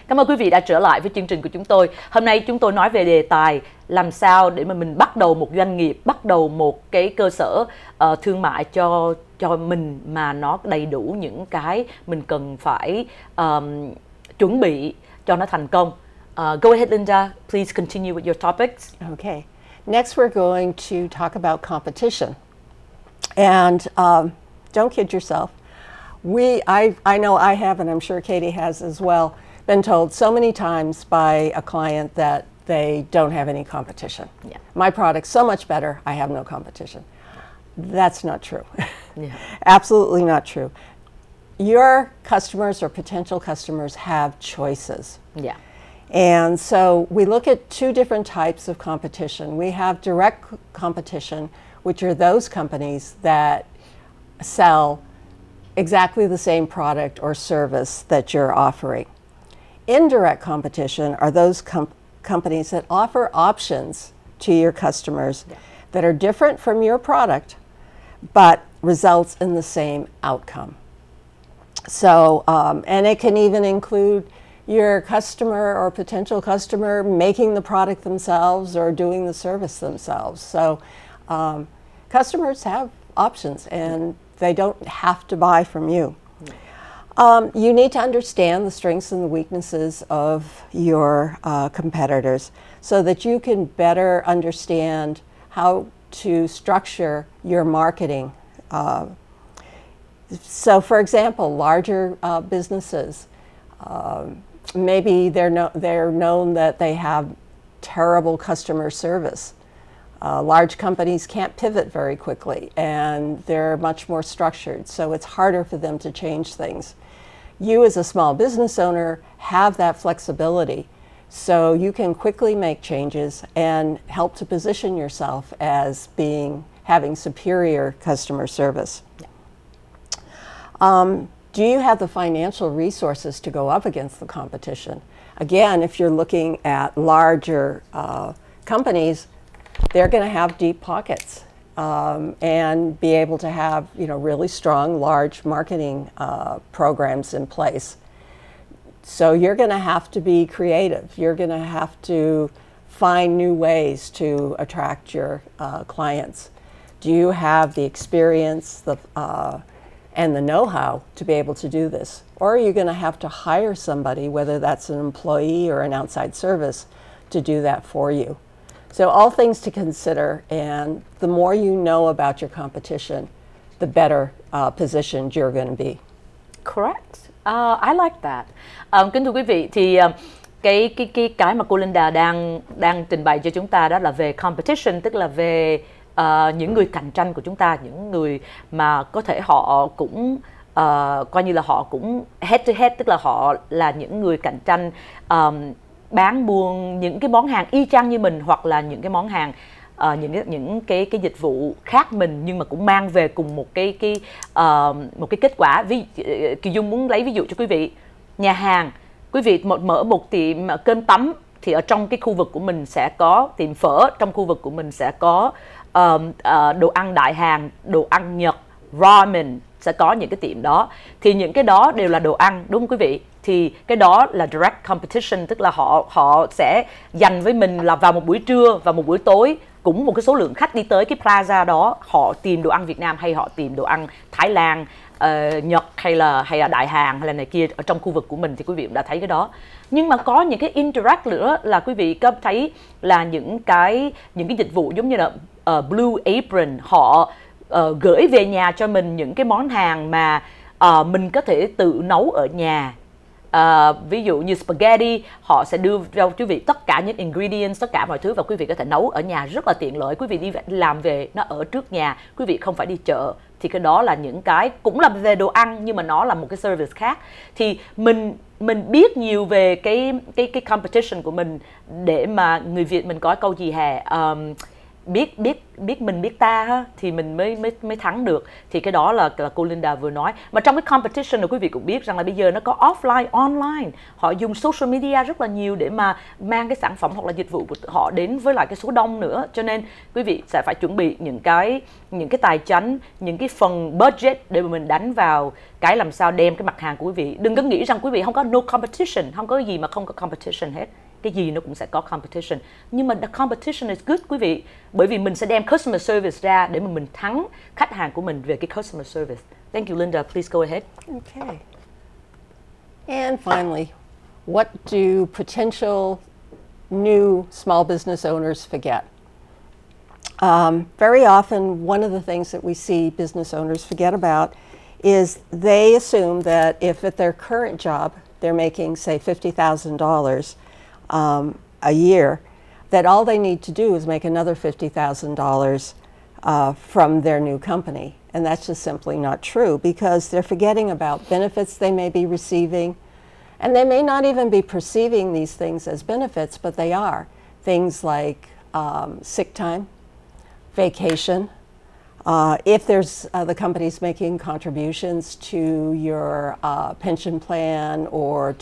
Cảm ơn quý vị đã trở lại với chương trình của chúng tôi. Hôm nay chúng tôi nói về đề tài làm sao để mà mình bắt đầu một doanh nghiệp, bắt đầu một cái cơ sở thương mại cho mình mà nó đầy đủ những cái mình cần phải chuẩn bị cho nó thành công. Go ahead, Linda. Please continue with your topics. Okay. Next, we're going to talk about competition. And don't kid yourself. I know I have, and I'm sure Katie has as well, been told so many times by a client that they don't have any competition. Yeah. My product's so much better, I have no competition. That's not true. Yeah. Absolutely not true. Your customers or potential customers have choices. Yeah. And so we look at two different types of competition. We have direct competition, which are those companies that sell exactly the same product or service that you're offering. Indirect competition are those companies that offer options to your customers that are different from your product, but results in the same outcome. So, and it can even include your customer or potential customer making the product themselves or doing the service themselves. So customers have options and they don't have to buy from you. You need to understand the strengths and the weaknesses of your competitors so that you can better understand how to structure your marketing. So for example, larger businesses, maybe they're known that they have terrible customer service. Large companies can't pivot very quickly and they're much more structured, so it's harder for them to change things. You as a small business owner have that flexibility, so you can quickly make changes and help to position yourself as having superior customer service. Do you have the financial resources to go up against the competition? Again, if you're looking at larger companies, they're going to have deep pockets and be able to have, really strong, large marketing programs in place. So you're going to have to be creative. You're going to have to find new ways to attract your clients. Do you have the experience, and the know-how to be able to do this? Or are you going to have to hire somebody, whether that's an employee or an outside service, to do that for you? So all things to consider, and the more you know about your competition, the better positioned you're going to be. Correct. I like that. Kính thưa quý vị, thì cái mà cô Linda đang trình bày cho chúng ta đó là về competition, tức là về những người cạnh tranh của chúng ta, những người mà có thể họ cũng coi như là họ cũng head to head, tức là họ là những người cạnh tranh bán buôn những cái món hàng y chang như mình, hoặc là những cái món hàng những cái dịch vụ khác mình, nhưng mà cũng mang về cùng một cái kết quả. Kỳ Dung muốn lấy ví dụ cho quý vị, nhà hàng, quý vị mở một tiệm cơm tấm thì ở trong cái khu vực của mình sẽ có tiệm phở, trong khu vực của mình sẽ có đồ ăn Đại Hàn, đồ ăn Nhật, ramen, sẽ có những cái tiệm đó. Thì những cái đó đều là đồ ăn, đúng không quý vị? Thì cái đó là direct competition, tức là họ sẽ dành với mình là vào một buổi trưa và một buổi tối, cũng một cái số lượng khách đi tới cái plaza đó, họ tìm đồ ăn Việt Nam hay họ tìm đồ ăn Thái Lan, Nhật hay là Đại Hàn hay là này kia ở trong khu vực của mình, thì quý vị cũng đã thấy cái đó. Nhưng mà có những cái indirect nữa là quý vị có thấy là những cái dịch vụ giống như là Blue Apron, họ gửi về nhà cho mình những cái món hàng mà mình có thể tự nấu ở nhà. Ví dụ như spaghetti, họ sẽ đưa cho quý vị tất cả những ingredients, tất cả mọi thứ, và quý vị có thể nấu ở nhà rất là tiện lợi. Quý vị đi làm về nó ở trước nhà, quý vị không phải đi chợ. Thì cái đó là những cái cũng là về đồ ăn, nhưng mà nó là một cái service khác. Thì mình biết nhiều về cái competition của mình, để mà người Việt mình có câu gì hè, biết mình biết ta ha, thì mình mới thắng được. Thì cái đó là cô Linda vừa nói. Mà trong cái competition này quý vị cũng biết rằng là bây giờ nó có offline, online. Họ dùng social media rất là nhiều để mà mang cái sản phẩm hoặc là dịch vụ của họ đến với lại cái số đông nữa. Cho nên quý vị sẽ phải chuẩn bị những cái tài chính, những cái phần budget để mà mình đánh vào cái làm sao đem cái mặt hàng của quý vị. Đừng có nghĩ rằng quý vị không có no competition, không có gì mà không có competition hết. Cái gì nó cũng sẽ có competition. Nhưng mà the competition is good quý vị. Bởi vì mình sẽ đem customer service ra để mà mình thắng khách hàng của mình về cái customer service. Thank you, Linda. Please go ahead. Okay. And finally, what do potential new small business owners forget? Very often, one of the things that we see business owners forget about is they assume that if at their current job they're making, say, $50,000 a year, that all they need to do is make another $50,000 from their new company. And that's just simply not true, because they're forgetting about benefits they may be receiving. And they may not even be perceiving these things as benefits, but they are. Things like sick time, vacation. If there's the company's making contributions to your pension plan or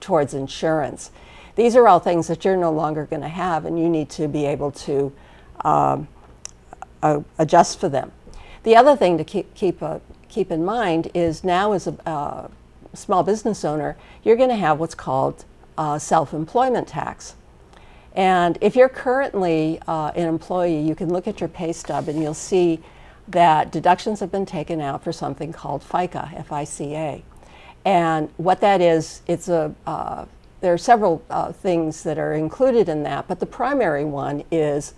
towards insurance. These are all things that you're no longer going to have, and you need to be able to adjust for them. The other thing to keep in mind is now, as a small business owner, you're going to have what's called self-employment tax. And if you're currently an employee, you can look at your pay stub and you'll see that deductions have been taken out for something called FICA, F-I-C-A. And what that is, it's there are several things that are included in that, but the primary one is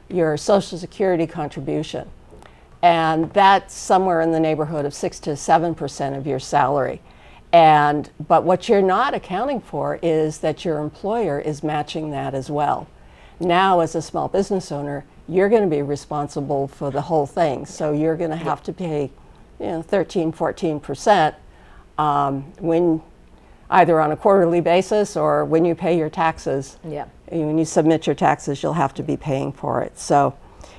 your Social Security contribution. And that's somewhere in the neighborhood of 6 to 7% of your salary. But what you're not accounting for is that your employer is matching that as well. Now, as a small business owner, you're going to be responsible for the whole thing. So you're going to have to pay 13, 14% when either on a quarterly basis or when you pay your taxes. Yeah. When you submit your taxes, you'll have to be paying for it. So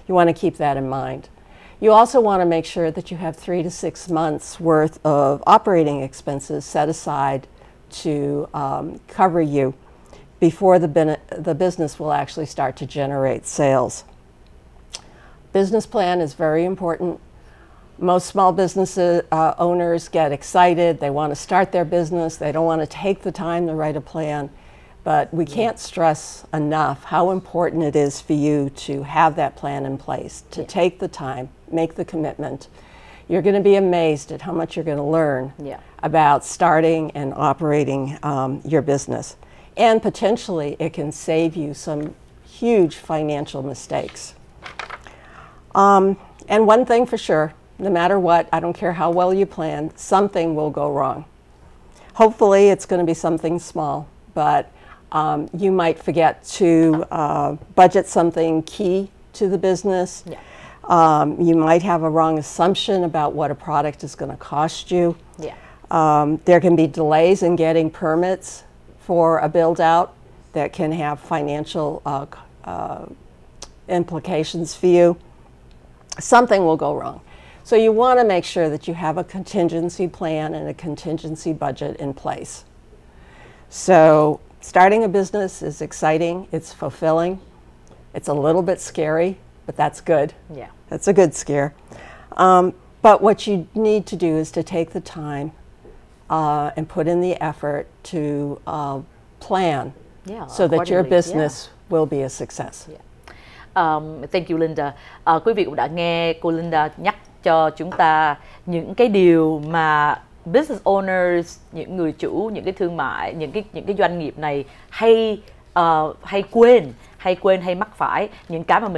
you want to keep that in mind. You also want to make sure that you have 3 to 6 months worth of operating expenses set aside to cover you before the business will actually start to generate sales. Business plan is very important. Most small business owners get excited. They want to start their business. They don't want to take the time to write a plan. But we can't stress enough how important it is for you to have that plan in place, to take the time, make the commitment. You're going to be amazed at how much you're going to learn about starting and operating your business. And potentially it can save you some huge financial mistakes. And one thing for sure, no matter what, I don't care how well you plan, something will go wrong. Hopefully it's going to be something small, but you might forget to budget something key to the business. You might have a wrong assumption about what a product is going to cost you. There can be delays in getting permits for a build-out that can have financial implications for you. Something will go wrong. So you want to make sure that you have a contingency plan and a contingency budget in place. So starting a business is exciting, it's fulfilling, it's a little bit scary, but that's good. That's a good scare. But what you need to do is to take the time and put in the effort to plan so that your business will be a success. Thank you, Linda. Quý vị cũng đã nghe cô Linda nhắc cho chúng ta những cái điều mà business owners, những người chủ, những cái thương mại, những cái doanh nghiệp này hay quên hay mắc phải, những cái mà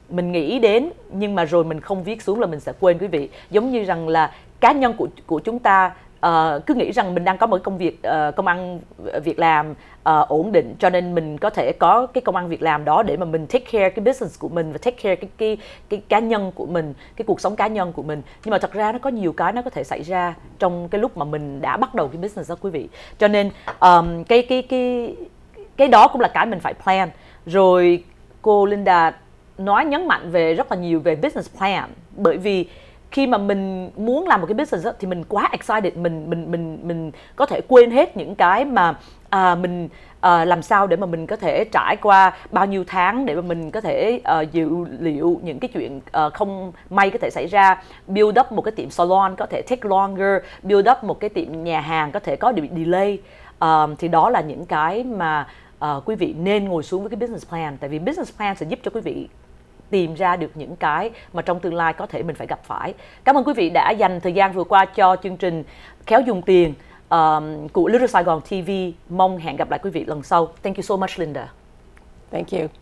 mình nghĩ đến nhưng mà rồi mình không viết xuống là mình sẽ quên quý vị. Giống như rằng là cá nhân của chúng ta cứ nghĩ rằng mình đang có một công việc công ăn việc làm ổn định, cho nên mình có thể có cái công ăn việc làm đó để mà mình take care cái business của mình và take care cái cá nhân của mình, cái cuộc sống cá nhân của mình. Nhưng mà thật ra nó có nhiều cái nó có thể xảy ra trong cái lúc mà mình đã bắt đầu cái business đó quý vị. Cho nên cái đó cũng là cái mình phải plan. Rồi cô Linda nói nhấn mạnh về rất là nhiều về business plan, bởi vì khi mà mình muốn làm một cái business thì mình quá excited, mình có thể quên hết những cái mà mình làm sao để mà mình có thể trải qua bao nhiêu tháng để mà mình có thể dự liệu những cái chuyện không may có thể xảy ra. Build up một cái tiệm salon có thể take longer, build up một cái tiệm nhà hàng có thể có bị delay. Thì đó là những cái mà quý vị nên ngồi xuống với cái business plan, tại vì business plan sẽ giúp cho quý vị tìm ra được những cái mà trong tương lai có thể mình phải gặp phải. Cảm ơn quý vị đã dành thời gian vừa qua cho chương trình Khéo Dùng Tiền của Little Saigon TV. Mong hẹn gặp lại quý vị lần sau. Thank you so much, Linda. Thank you.